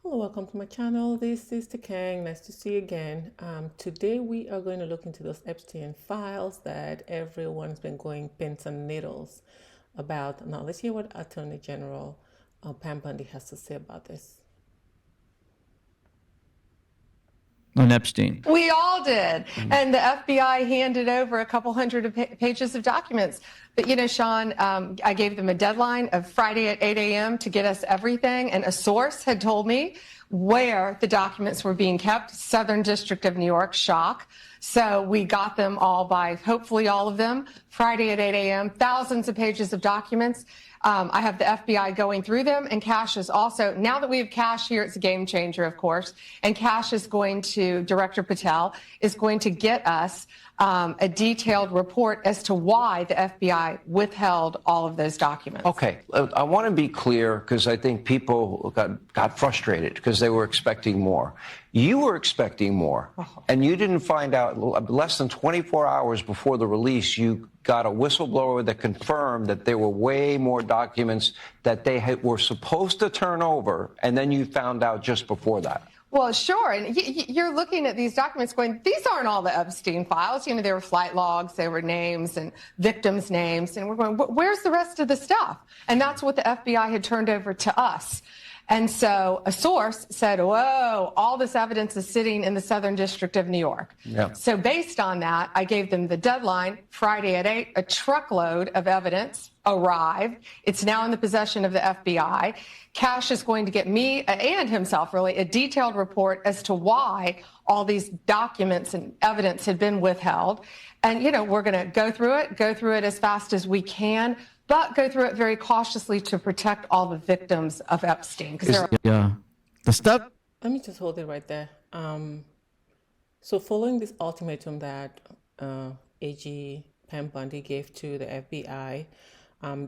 Hello, welcome to my channel. This is Kang. Nice to see you again. Today we are going to look into those Epstein files that everyone's been going pins and needles about. Now let's hear what Attorney General Pam Bundy has to say about this. On Epstein. We all did. And the FBI handed over a couple hundred pages of documents. But, you know, Sean, I gave them a deadline of Friday at 8 a.m. to get us everything. And a source had told me where the documents were being kept, Southern District of New York, shock. So we got them all by, hopefully all of them, Friday at 8 a.m., thousands of pages of documents. I have the FBI going through them, and Cash is also, now that we have Cash here, it's a game changer, of course, and Cash is going to, Director Patel is going to get us a detailed report as to why the FBI withheld all of those documents. Okay, I want to be clear because I think people got frustrated because they were expecting more. You were expecting more, and you didn't find out less than 24 hours before the release. You got a whistleblower that confirmed that there were way more documents that they were supposed to turn over, and then you found out just before that. Well, sure. And you're looking at these documents going, these aren't all the Epstein files. You know, there were flight logs, there were names and victims' names. And we're going, where's the rest of the stuff? And that's what the FBI had turned over to us. And so a source said, whoa, all this evidence is sitting in the Southern District of New York. Yeah. So based on that, I gave them the deadline, Friday at 8, a truckload of evidence arrived. It's now in the possession of the FBI. Cash is going to get me and himself, really, a detailed report as to why all these documents and evidence had been withheld. And, you know, we're going to go through it as fast as we can, but go through it very cautiously to protect all the victims of Epstein. Yeah. The stuff. Let me just hold it right there. So following this ultimatum that AG Pam Bundy gave to the FBI,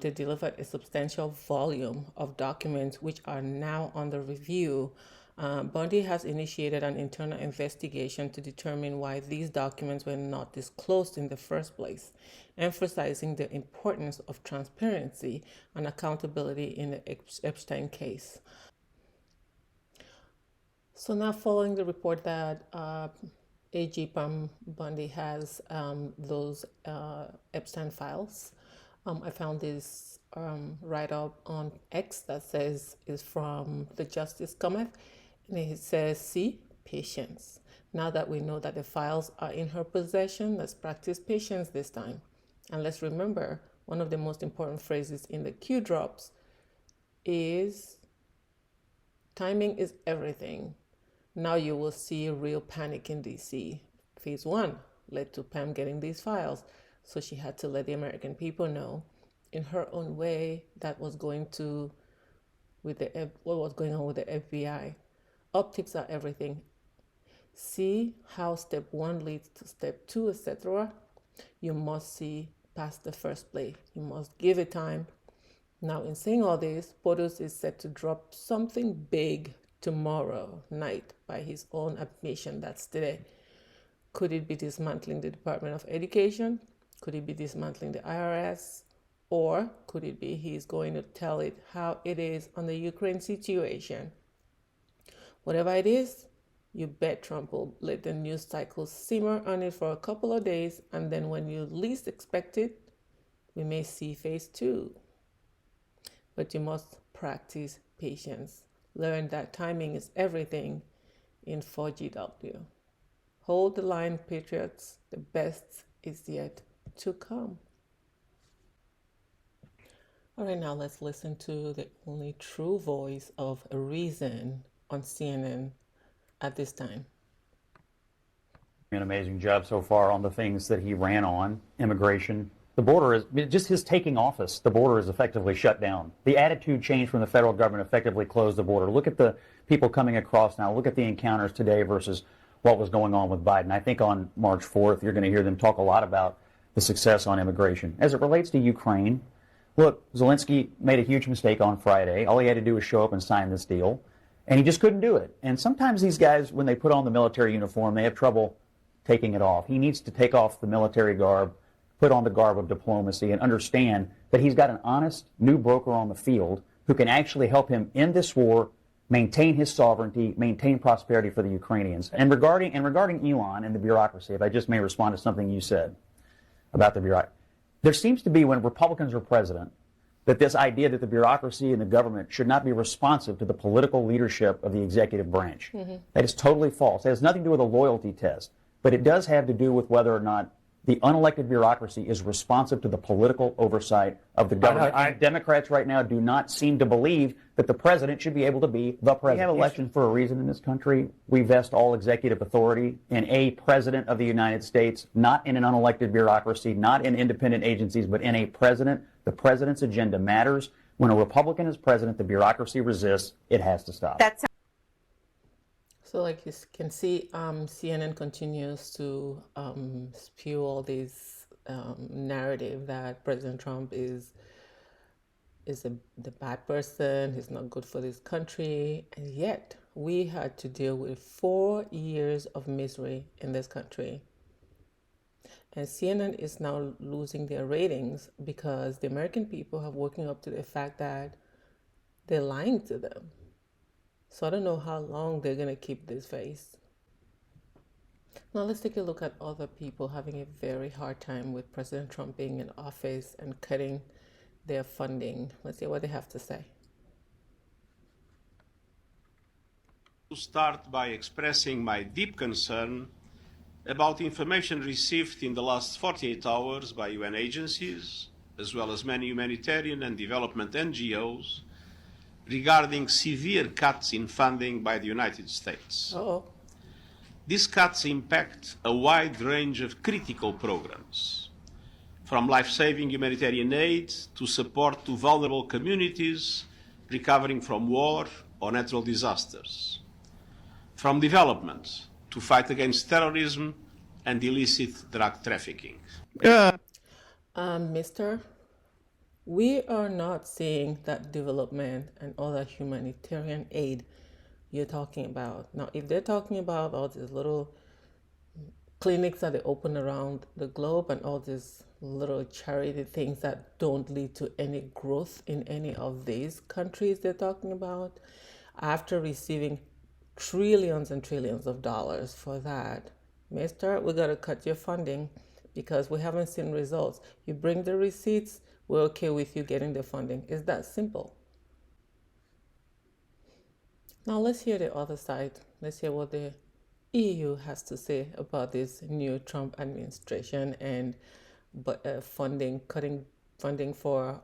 they delivered a substantial volume of documents which are now under review. Bundy has initiated an internal investigation to determine why these documents were not disclosed in the first place, emphasizing the importance of transparency and accountability in the Epstein case. So now, following the report that AG Pam Bundy has those Epstein files, I found this write-up on X that says is from the Justice Cometh, and it says, "See, patience. Now that we know that the files are in her possession, let's practice patience this time. And let's remember, one of the most important phrases in the Q drops is, timing is everything. Now you will see real panic in DC. Phase 1 led to Pam getting these files. So she had to let the American people know in her own way that was going to, what was going on with the FBI. Optics are everything. See how step 1 leads to step 2, etc. You must see past the first play. You must give it time. Now, in saying all this, POTUS is set to drop something big tomorrow night by his own admission. That's today. Could it be dismantling the Department of Education? Could it be dismantling the IRS? Or could it be he's going to tell it how it is on the Ukraine situation? Whatever it is, you bet Trump will let the news cycle simmer on it for a couple of days, and then when you least expect it, we may see phase 2. But you must practice patience. Learn that timing is everything in 4GW. Hold the line, patriots. The best is yet to come. All right, now let's listen to the only true voice of reason on CNN at this time. An amazing job so far on the things that he ran on, immigration. The border is, just his taking office, the border is effectively shut down. The attitude change from the federal government effectively closed the border. Look at the people coming across now. Look at the encounters today versus what was going on with Biden. I think on March 4th, you're going to hear them talk a lot about the success on immigration. As it relates to Ukraine, look, Zelensky made a huge mistake on Friday. All he had to do was show up and sign this deal, and he just couldn't do it. And sometimes these guys, when they put on the military uniform, they have trouble taking it off. He needs to take off the military garb, put on the garb of diplomacy, and understand that he's got an honest new broker on the field who can actually help him end this war maintain his sovereignty, maintain prosperity for the Ukrainians. And regarding Elon and the bureaucracy, if I just may respond to something you said about the bureaucracy, there seems to be, when Republicans are president, that this idea that the bureaucracy and the government should not be responsive to the political leadership of the executive branch. That is totally false. It has nothing to do with a loyalty test, but it does have to do with whether or not the unelected bureaucracy is responsive to the political oversight of the government. And Democrats right now do not seem to believe that the president should be able to be the president. We have elections for a reason in this country. We vest all executive authority in a president of the United States, not in an unelected bureaucracy, not in independent agencies, but in a president. The president's agenda matters. When a Republican is president, the bureaucracy resists. It has to stop. So like you can see, CNN continues to spew all these narrative that President Trump is the bad person, he's not good for this country, and yet we had to deal with 4 years of misery in this country. And CNN is now losing their ratings because the American people have woken up to the fact that they're lying to them. So I don't know how long they're going to keep this face. Now let's take a look at other people having a very hard time with President Trump being in office and cutting their funding. Let's see what they have to say. To start by expressing my deep concern about information received in the last 48 hours by UN agencies, as well as many humanitarian and development NGOs, regarding severe cuts in funding by the United States. These cuts impact a wide range of critical programs, from life-saving humanitarian aid to support to vulnerable communities recovering from war or natural disasters, from development to fight against terrorism and illicit drug trafficking. Mister, we are not seeing that development and other humanitarian aid you're talking about. Now, if they're talking about all these little clinics that they open around the globe and all these little charity things that don't lead to any growth in any of these countries they're talking about, after receiving trillions and trillions of dollars for that, mister, we got to cut your funding because we haven't seen results. You bring the receipts, we're okay with you getting the funding. It's that simple. Now let's hear the other side. Let's hear what the EU has to say about this new Trump administration and cutting funding for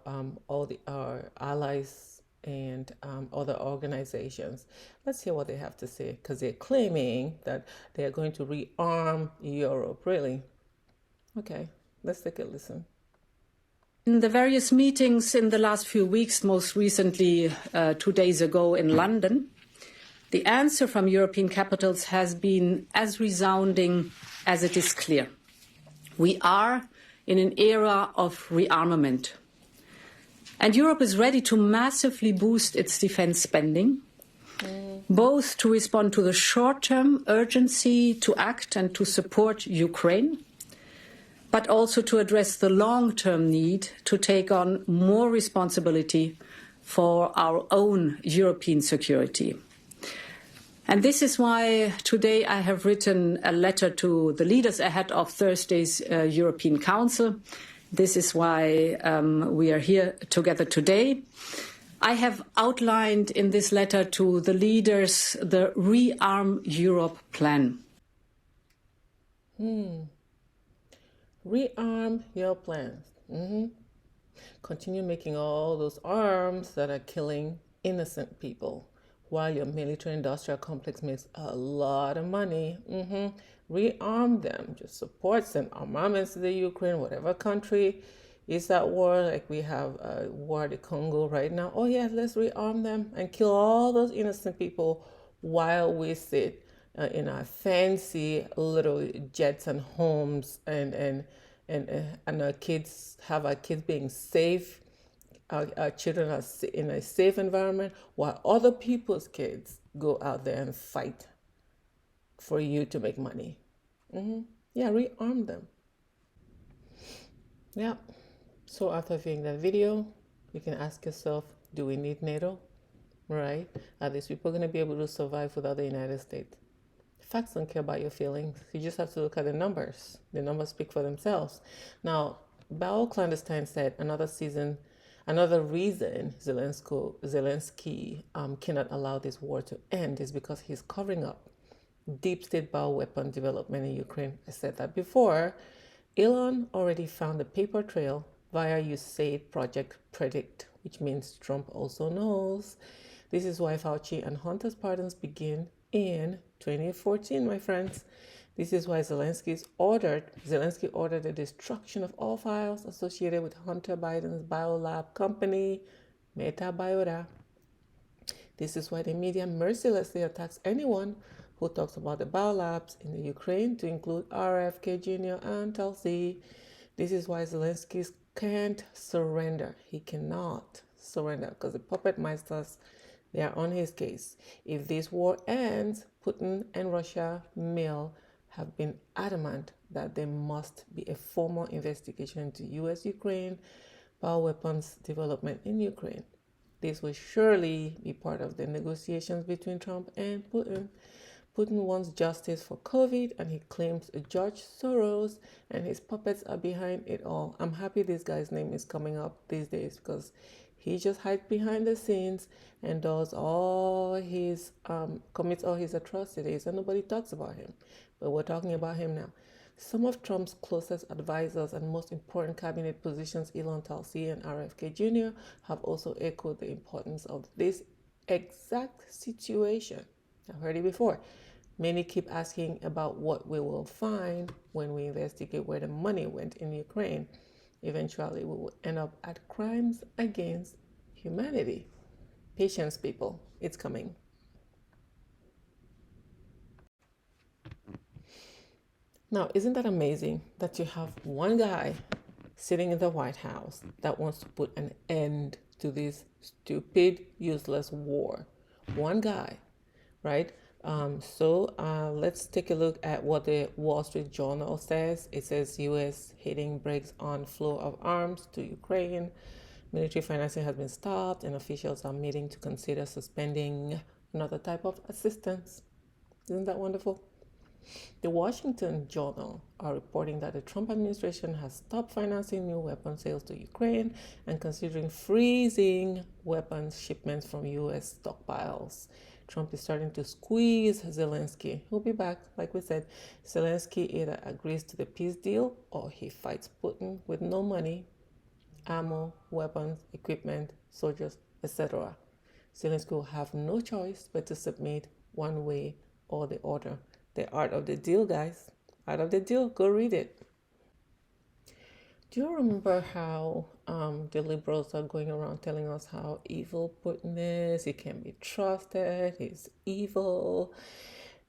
all our allies and other organizations. Let's hear what they have to say, because they're claiming that they're going to rearm Europe. Really? Okay, let's take a listen. In the various meetings in the last few weeks, most recently 2 days ago in London, the answer from European capitals has been as resounding as it is clear. We are in an era of rearmament. And Europe is ready to massively boost its defense spending, both to respond to the short-term urgency to act and to support Ukraine, but also to address the long-term need to take on more responsibility for our own European security. And this is why today I have written a letter to the leaders ahead of Thursday's European Council. This is why we are here together today. I have outlined in this letter to the leaders the Rearm Europe plan. Rearm your plans. Continue making all those arms that are killing innocent people while your military-industrial complex makes a lot of money. Rearm them. Just support, send armaments to the Ukraine, whatever country is at war. Like we have a war in Congo right now. Oh yeah, let's rearm them and kill all those innocent people while we sit in our fancy little jets and homes and our kids being safe. Our children are in a safe environment while other people's kids go out there and fight for you to make money. Yeah, rearm them. Yeah. So after viewing that video, you can ask yourself, do we need NATO? right? Are these people going to be able to survive without the United States? Facts don't care about your feelings. You just have to look at the numbers. The numbers speak for themselves. Now, Bao Clandestine said another reason Zelensky cannot allow this war to end is because he's covering up deep state bioweapon development in Ukraine. I said that before. Elon already found a paper trail via USAID Project Predict, which means Trump also knows. This is why Fauci and Hunter's pardons begin in 2014, my friends. This is why Zelensky ordered the destruction of all files associated with Hunter Biden's biolab company, Meta Biota. This is why the media mercilessly attacks anyone who talks about the biolabs in the Ukraine, to include RFK Jr. and Tulsi. This is why Zelensky can't surrender. He cannot surrender because the puppet meisters, they are on his case. If this war ends, Putin and Russia have been adamant that there must be a formal investigation into U.S.-Ukraine bioweapons development in Ukraine. This will surely be part of the negotiations between Trump and Putin. Putin wants justice for COVID, and he claims George Soros and his puppets are behind it all. I'm happy this guy's name is coming up these days because he just hides behind the scenes and does commits all his atrocities, and nobody talks about him. But we're talking about him now. Some of Trump's closest advisors and most important cabinet positions, Elon, Tulsi, and RFK Jr., have also echoed the importance of this exact situation. I've heard it before. Many keep asking about what we will find when we investigate where the money went in Ukraine. Eventually, we will end up at crimes against humanity. Patience, people. It's coming. Now, isn't that amazing that you have one guy sitting in the White House that wants to put an end to this stupid, useless war? One guy, right? Let's take a look at what the Wall Street Journal says. It says U.S. hitting brakes on flow of arms to Ukraine. Military financing has been stopped, and officials are meeting to consider suspending another type of assistance. Isn't that wonderful? The Washington Journal are reporting that the Trump administration has stopped financing new weapon sales to Ukraine and considering freezing weapons shipments from U.S. stockpiles. Trump is starting to squeeze Zelensky. He'll be back, like we said. Zelensky either agrees to the peace deal or he fights Putin with no money, ammo, weapons, equipment, soldiers, etc. Zelensky will have no choice but to submit one way or the other. The art of the deal, guys. Art of the deal. Go read it. Do you remember how the liberals are going around telling us how evil Putin is? He can't be trusted. He's evil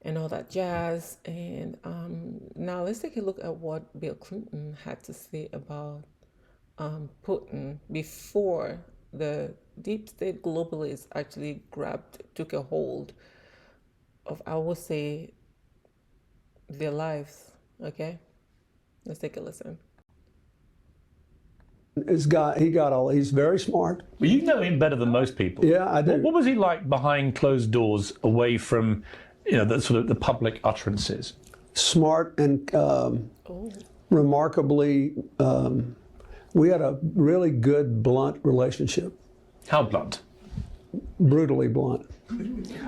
and all that jazz. And now let's take a look at what Bill Clinton had to say about Putin before the deep state globalists actually took a hold of, I would say, their lives. Okay, let's take a listen. He's very smart. Well, you know him better than most people. Yeah, I do. What was he like behind closed doors, away from, the sort of the public utterances? Smart and remarkably, we had a really good, blunt relationship. How blunt? Brutally blunt.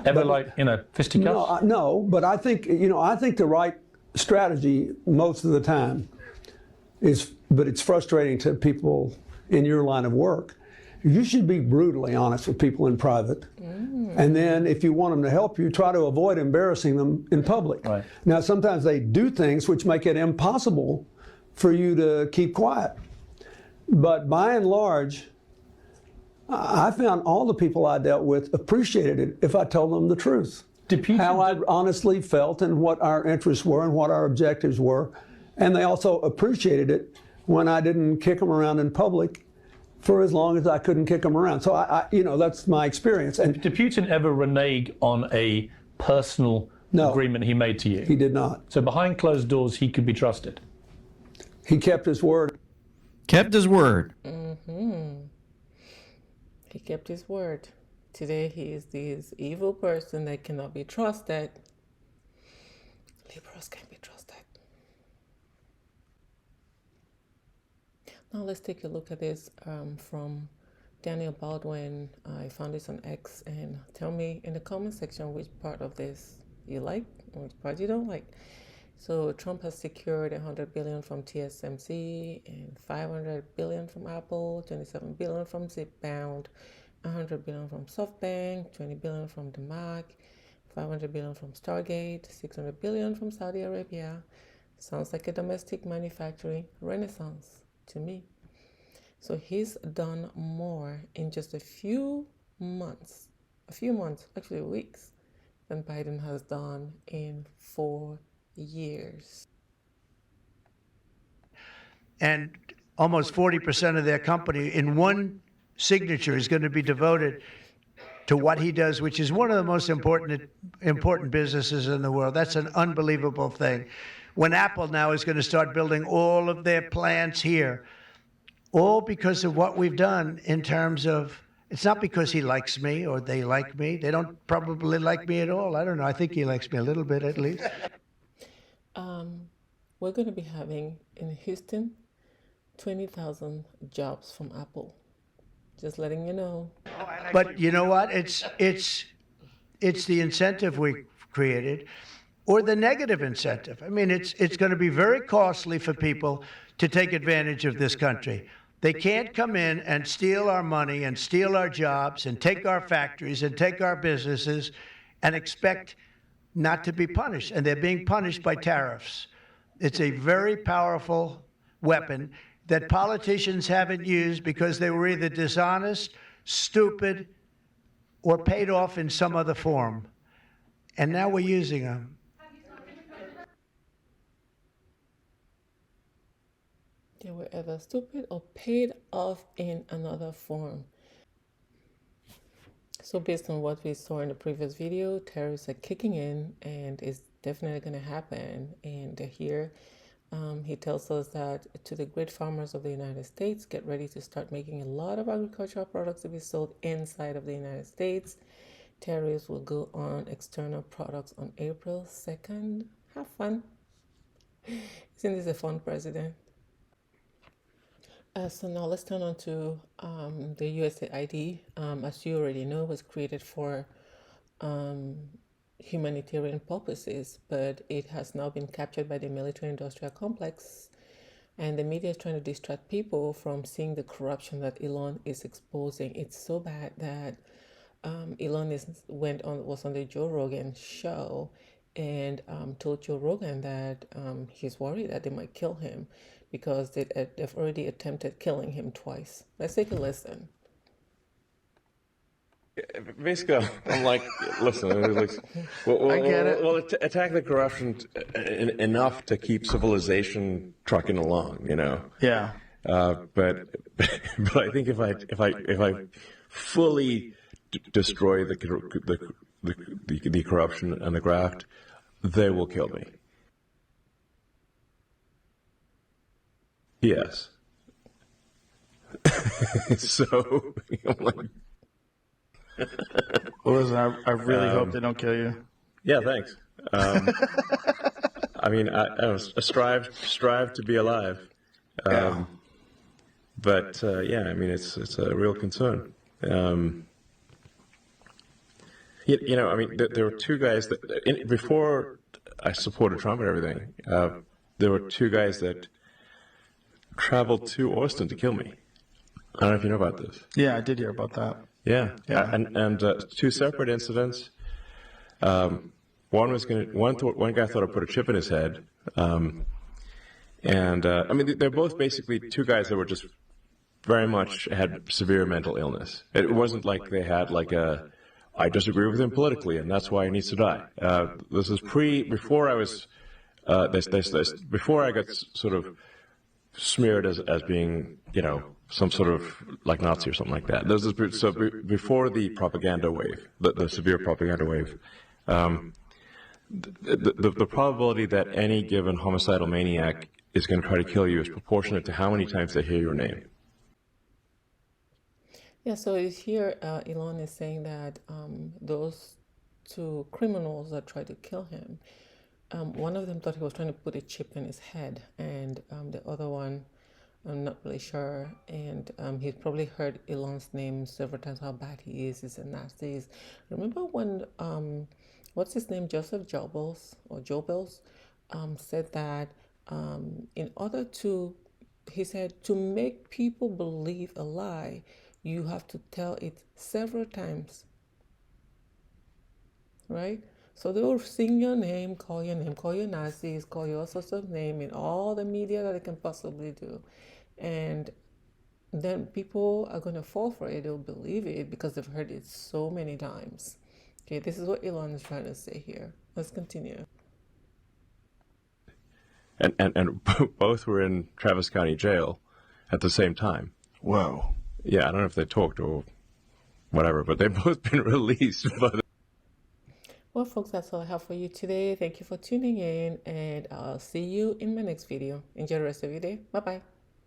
Ever fisticuffs? No, but I think the right strategy most of the time is, but it's frustrating to people in your line of work. You should be brutally honest with people in private. And then if you want them to help you, try to avoid embarrassing them in public. Right. Now, sometimes they do things which make it impossible for you to keep quiet. But by and large, I found all the people I dealt with appreciated it if I told them the truth. How I honestly felt and what our interests were and what our objectives were. And they also appreciated it when I didn't kick them around in public for as long as I couldn't kick them around. So that's my experience. And did Putin ever renege on a personal agreement he made to you? He did not. So behind closed doors, he could be trusted. He kept his word. Kept his word. He kept his word Today he is this evil person that cannot be trusted. Liberals can't be trusted. Now let's take a look at this from Daniel Baldwin. I found this on X, and tell me in the comment section which part of this you like and which part you don't like. So Trump has secured $100 billion from TSMC and $500 billion from Apple, $27 billion from Zipbound, $100 billion from SoftBank, $20 billion from the Mac, $500 billion from Stargate, $600 billion from Saudi Arabia. Sounds like a domestic manufacturing renaissance to me. So he's done more in just a few months, actually weeks, than Biden has done in 4 years. And almost 40% of their company in one signature is going to be devoted to what he does, which is one of the most important businesses in the world. That's an unbelievable thing. When Apple now is going to start building all of their plants here, all because of what we've done in terms of, it's not because he likes me or they like me. They don't probably like me at all. I don't know. I think he likes me a little bit at least. We're going to be having in Houston 20,000 jobs from Apple. Just letting you know. But you know what? It's the incentive we created, or the negative incentive. I mean, it's going to be very costly for people to take advantage of this country. They can't come in and steal our money and steal our jobs and take our factories and take our businesses and expect not to be punished. And they're being punished by tariffs. It's a very powerful weapon that politicians haven't used because they were either dishonest, stupid, or paid off in some other form. And now we're using them. They were either stupid or paid off in another form. So based on what we saw in the previous video, tariffs are kicking in and it's definitely going to happen. And here he tells us that to the great farmers of the United States, get ready to start making a lot of agricultural products to be sold inside of the United States. Tariffs will go on external products on April 2nd. Have fun. Isn't this a fun president? So now let's turn on to the USAID. As you already know, was created for humanitarian purposes, but it has now been captured by the military-industrial complex, and the media is trying to distract people from seeing the corruption that Elon is exposing. It's so bad that Elon was on the Joe Rogan show and told Joe Rogan that he's worried that they might kill him because they've already attempted killing him twice. Let's take a listen. Basically, I'm like, listen, like, we'll attack the corruption enough to keep civilization trucking along, you know. Yeah. But I think if I fully destroy the corruption and the graft, they will kill me. Yes. So I'm like. Well, listen, I really hope they don't kill you. Yeah, thanks. I mean, I strive to be alive. But yeah, I mean, it's a real concern. You know, I mean, there were two guys that before I supported Trump and everything. There were two guys that traveled to Austin to kill me. I don't know if you know about this. Yeah, I did hear about that. Yeah. And two separate incidents. One guy thought I put a chip in his head, I mean, they're both basically two guys that were just very much had severe mental illness. It wasn't like they had like I disagree with him politically and that's why he needs to die. This is before I was before I got sort of smeared as being, you know, some sort of like Nazi or something like that. This is before the propaganda wave, the severe propaganda wave. The probability that any given homicidal maniac is going to try to kill you is proportionate to how many times they hear your name. Yeah, so it's here Elon is saying that those two criminals that tried to kill him, one of them thought he was trying to put a chip in his head, and the other one, I'm not really sure. And he's probably heard Elon's name several times, how bad he is, he's a nasty. Remember when, what's his name, Joseph Goebbels, or Goebbels, said that in order to, he said, to make people believe a lie, you have to tell it several times, right? So they will sing your name, call you Nazis, call you all sorts of names in all the media that they can possibly do. And then people are going to fall for it. They'll believe it because they've heard it so many times. Okay, this is what Elon is trying to say here. Let's continue. And both were in Travis County Jail at the same time. Whoa. Yeah, I don't know if they talked or whatever, but they've both been released. Well, folks, that's all I have for you today. Thank you for tuning in, and I'll see you in my next video. Enjoy the rest of your day. Bye-bye.